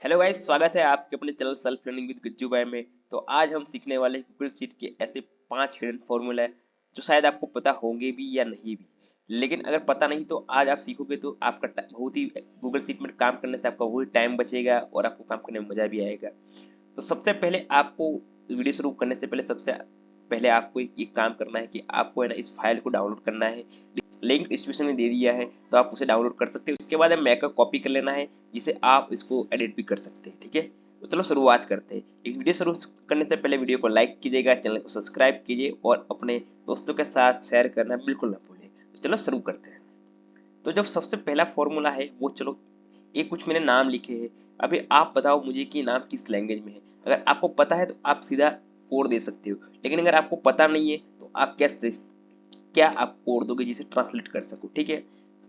Hello guys, स्वागत है आपके अपने channel self learning with Gajju भाई में। तो आज हम सीखने वाले हैं गूगल शीट के ऐसे 5 हिडन फॉर्मूला है जो शायद आपको पता होंगे भी या नहीं भी। लेकिन अगर पता नहीं तो आज आप सीखोगे तो आपका बहुत ही गूगल शीट में काम करने से आपका बहुत ही टाइम बचेगा और आपको काम करने में मजा भी आएगा। तो सबसे पहले आपको वीडियो शुरू करने से पहले सबसे पहले आपको एक काम करना है कि आपको है ना इस फाइल को डाउनलोड करना है। लिंक डिस्क्रिप्शन में दे दिया है तो आप उसे डाउनलोड कर सकते हैं। उसके बाद मैक का कॉपी कर लेना है जिसे आप इसको एडिट भी कर सकते हैं। ठीक है, तो चलो शुरुआत करते हैं। एक वीडियो शुरू करने से पहले वीडियो को लाइक कीजिएगा, चैनल को सब्सक्राइब कीजिए और अपने दोस्तों के साथ शेयर करना बिल्कुल ना भूलें। तो चलो शुरू करते हैं। तो जब सबसे पहला फॉर्मूला है वो, चलो ये कुछ मैंने नाम लिखे हैं। अभी आप बताओ मुझे कि नाम किस लैंग्वेज में है। अगर आपको पता है तो आप सीधा कोड दे सकते हो, लेकिन अगर आपको पता नहीं है तो आप क्या आप कोड दोगे जिसे ट्रांसलेट कर सको। ठीक है,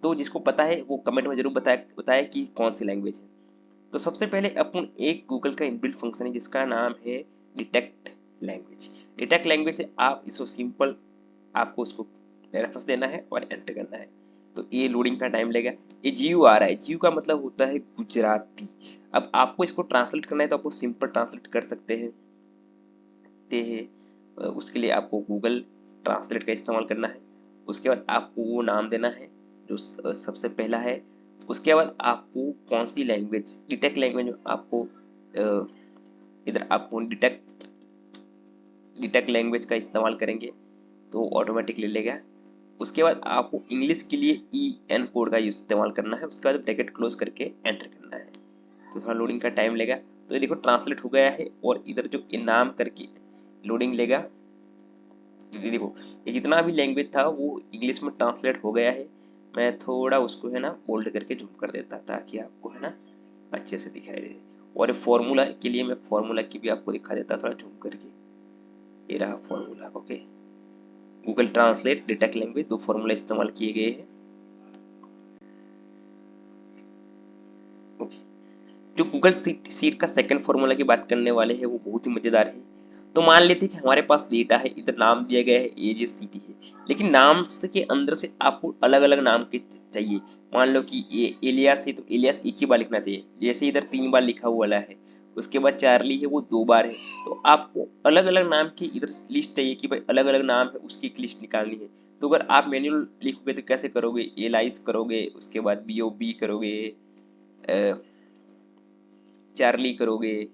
तो जिसको पता है वो कमेंट में जरूर बताए कि कौन सी लैंग्वेज है। तो सबसे पहले अपन एक गूगल का इनबिल्ट फंक्शन है जिसका नाम है डिटेक्ट लैंग्वेज। डिटेक्ट लैंग्वेज से आप इसको सिंपल आपको उसको रेफरेंस देना है और एंटर करना है। तो ये लोडिंग का टाइम लेगा। ये जीयू आ रहा है, जीयू का मतलब होता है गुजराती। अब आपको इसको ट्रांसलेट करना है तो आपको सिंपल ट्रांसलेट कर सकते हैं। उसके लिए आपको गूगल ट्रांसलेट का इस्तेमाल करना है। उसके बाद आपको वो नाम देना है जो सबसे पहला है। उसके बाद आपको कौन सी लैंग्वेज, डिटेक्ट लैंग्वेज में आपको इधर आपको डिटेक्ट लैंग्वेज का इस्तेमाल करेंगे तो ऑटोमेटिक ले लेगा। उसके बाद आपको इंग्लिश के लिए ई एन कोड का इस्तेमाल करना है। उसके बाद ब्रैकेट क्लोज करके एंटर करना है। तो थोड़ा लोडिंग का टाइम लेगा। तो ये देखो ट्रांसलेट हो गया है और इधर जो इनाम करके लोडिंग लेगा। ये देखो ये जितना भी लैंग्वेज था वो इंग्लिश में ट्रांसलेट हो गया है। मैं थोड़ा उसको है ना बोल्ड करके जूम कर देता ताकि आपको है ना अच्छे से दिखाई दे। और ये फॉर्मूला के लिए मैं फॉर्मूला की भी आपको दिखा देता थोड़ा जूम करके। ये रहा formula. Okay, Google translate detect language, दो फॉर्मूला इस्तेमाल किए गए हैं। ओके, जो गूगल सीट का सेकंड फॉर्मूला की बात करने वाले हैं वो बहुत ही मजेदार है। तो मान लेते हैं कि हमारे पास डेटा है, इधर नाम दिया गया है AJCT है, लेकिन नाम से के अंदर से आपको अलग अलग नाम के चाहिए। मान लो कि ये एलियास है तो एलियास एक ही बार लिखना चाहिए, जैसे इधर 3 बार लिखा हुआ है। उसके बाद चार्ली है वो 2 बार है। तो आपको अलग अलग नाम की इधर लिस्ट चाहिए कि भाई अलग अलग नाम है उसकी एक लिस्ट निकालनी है। तो अगर आप मैन्युअल लिखोगे तो कैसे करोगे, एलाइस करोगे, उसके बाद BOB करोगे, चार्ली करोगे,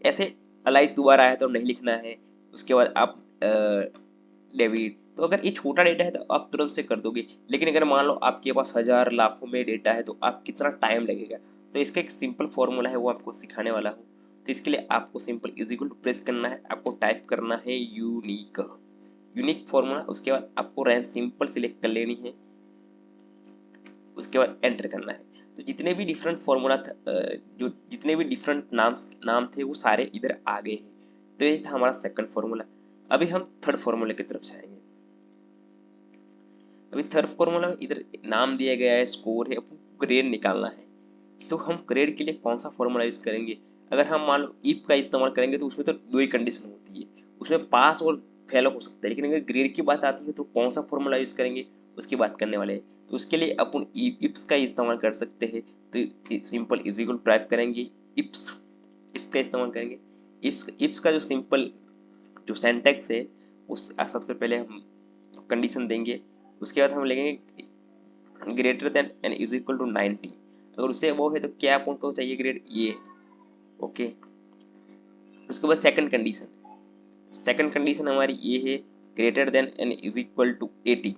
ऐसे। अलाइस दोबारा आया तो नहीं लिखना है। उसके बाद आप डेविड। तो अगर ये छोटा डेटा है तो आप तुरंत से कर दोगे, लेकिन अगर मान लो आपके पास हजार लाखों में डेटा है तो आप कितना टाइम लगेगा। तो इसका एक सिंपल फॉर्मूला है वो आपको सिखाने वाला हूँ। तो इसके लिए आपको simple is equal to press करना है, आपको टाइप करना है यूनिक, यूनिक फॉर्मूला। उसके बाद आपको रैंक सिंपल सिलेक्ट कर लेनी है। उसके बाद एंटर करना है। तो जितने भी डिफरेंट फॉर्मूला जो जितने भी डिफरेंट नाम थे वो सारे इधर आ गए हैं। तो ये था हमारा सेकंड फॉर्मूला। अभी हम थर्ड फॉर्मूले की तरफ जाएंगे। अभी थर्ड फॉर्मूला में इधर नाम दिया गया है, स्कोर है, ग्रेड निकालना है। तो हम ग्रेड के लिए कौन सा फॉर्मूला यूज करेंगे। अगर हम मान लो इफ का इस्तेमाल करेंगे तो उसमें तो दो ही कंडीशन होती है, उसमें पास और फेल हो सकता है। लेकिन अगर ग्रेड की बात आती है तो कौन सा फॉर्मूला यूज करेंगे उसकी बात करने वाले हैं। तो उसके लिए अपन इफ्स का इस्तेमाल कर सकते हैं। तो सिंपल इज इक्वल टाइप करेंगे, इफ्स इफ्स का इस्तेमाल करेंगे। इफ्स का जो सिंपल जो सेंटेक्स है उस सबसे पहले हम कंडीशन देंगे। उसके बाद हम लेंगे greater than and is equal to 90। अगर उससे वो है तो क्या अपन को चाहिए ग्रेड ये। ओके, उसके बाद सेकंड कंडीशन हमारी ये है greater than and is equal to 80।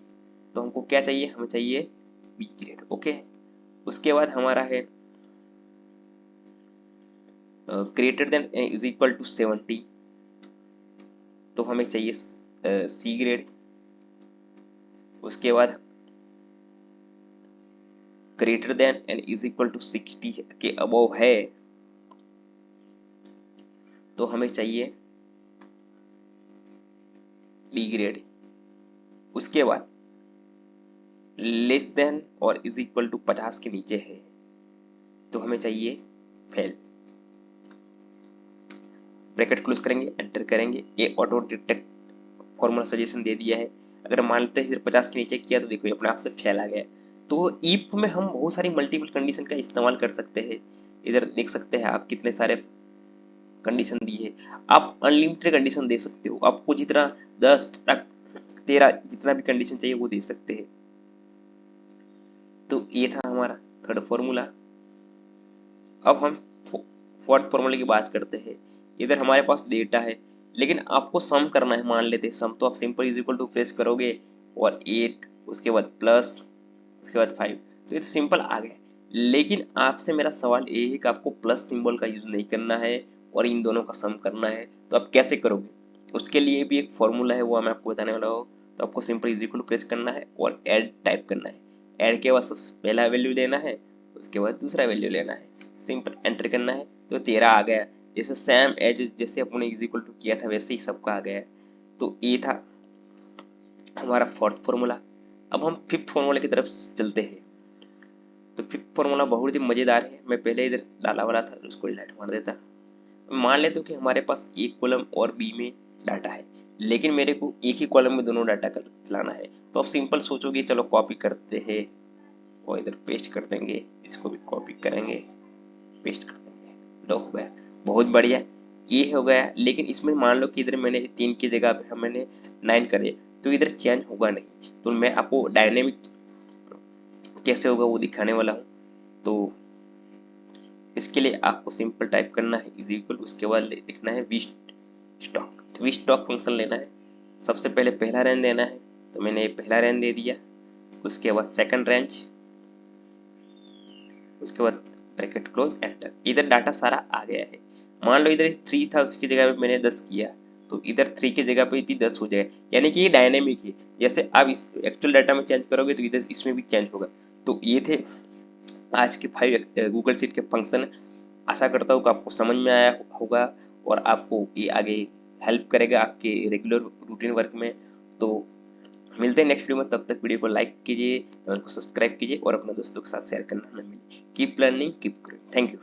तो हमको क्या चाहिए, हमें चाहिए बी ग्रेड। ओके, उसके बाद हमारा है greater than and is equal to 70। तो हमें चाहिए सी ग्रेड। उसके बाद greater than and is equal to 60 के अबव है तो हमें चाहिए डी ग्रेड। उसके बाद लेस देन और इज इक्वल टू 50 के नीचे है तो हमें चाहिए फेल। ब्रैकेट क्लोज करेंगे, एंटर करेंगे। ये ऑटो डिटेक्ट फॉर्मूला सजेशन दे दिया है। अगर मान लेते हैं 50 के नीचे किया तो देखो अपने आप से फेल आ गया। तो ईफ में हम बहुत सारी मल्टीपल कंडीशन का इस्तेमाल कर सकते हैं। इधर देख सकते हैं आप कितने सारे कंडीशन दी है। आप अनलिमिटेड कंडीशन दे सकते हो, आपको जितना 10 13 जितना भी कंडीशन चाहिए वो दे सकते हैं। तो ये था हमारा थर्ड फॉर्मूला। अब हम फोर्थ फॉर्मूले की बात करते हैं। इधर हमारे पास डेटा है लेकिन आपको सम करना है। मान लेते हैं सम, तो आप simple is equal to press करोगे और 8 उसके बाद प्लस उसके बाद 5, तो ये तो सिंपल आ गया। लेकिन आपसे मेरा सवाल ये है कि आपको प्लस सिंबल का यूज नहीं करना है और इन दोनों का सम करना है, तो आप कैसे करोगे? उसके लिए भी एक फॉर्मूला है, वो मैं आपको बताने वाला हूँ। तो आपको simple is equal to press करना है और ऐड टाइप करना है। ऐड के बाद सबसे पहला वैल्यू लेना है, उसके बाद दूसरा वैल्यू लेना है, सिंपल एंटर करना है, तो 13 आ गया। जैसे सेम एज जैसे अपने इज इक्वल टू किया था वैसे ही सबका आ गया। तो ये था हमारा फोर्थ फॉर्मूला। अब हम फिफ्थ फॉर्मूला की तरफ चलते हैं। तो फिफ्थ फॉर्मूला बहुत ही मजेदार है। मैं पहले इधर डाला वाला था, उसको डिलीट मार देता। मान लेते हो कि हमारे पास एक कॉलम और बी में डाटा है, लेकिन मेरे को एक ही कॉलम में दोनों डाटा लाना है। तो आप सिंपल सोचोगे चलो कॉपी करते हैं और इधर पेस्ट कर देंगे, इसको भी कॉपी करेंगे, पेस्ट कर देंगे, तो हो गया। बहुत बढ़िया, ये हो गया। लेकिन इसमें मान लो कि इधर मैंने 3 की जगह पे मैंने 9 करे, तो इधर चेंज होगा नहीं। तो मैं आपको डायनेमिक कैसे होगा वो दिखाने वाला हूँ। तो इसके लिए आपको सिंपल टाइप करना है इज इक्वल, उसके बाद लिखना है वी स्टॉक। तो वी स्टॉक फंक्शन लेना है। सबसे पहले पहला रेंज देना है, तो मैंने पहला रेंज दे दिया। उसके बाद सेकंड रेंज, उसके बाद ब्रैकेट क्लोज एंटर। इधर डाटा सारा आ गया है। मान लो इधर 3 था, उसकी जगह पे मैंने 10 किया, तो इधर 3 की जगह पे भी 10 हो जाएगा। यानी कि ये डायनेमिक है, जैसे आप इस एक्चुअल डाटा में चेंज करोगे तो इधर इसमें भी चेंज होगा। तो ये थे आज के 5 गूगल शीट के फंक्शन। आशा करता हूँ कि आपको समझ में आया होगा और आपको ये आगे हेल्प करेगा आपके रेगुलर रूटीन वर्क में। तो मिलते हैं नेक्स्ट वीडियो में, तब तक वीडियो को लाइक कीजिए, चैनल को सब्सक्राइब कीजिए और अपने दोस्तों के साथ शेयर करना ना मिले। Keep learning, keep growing. Thank you.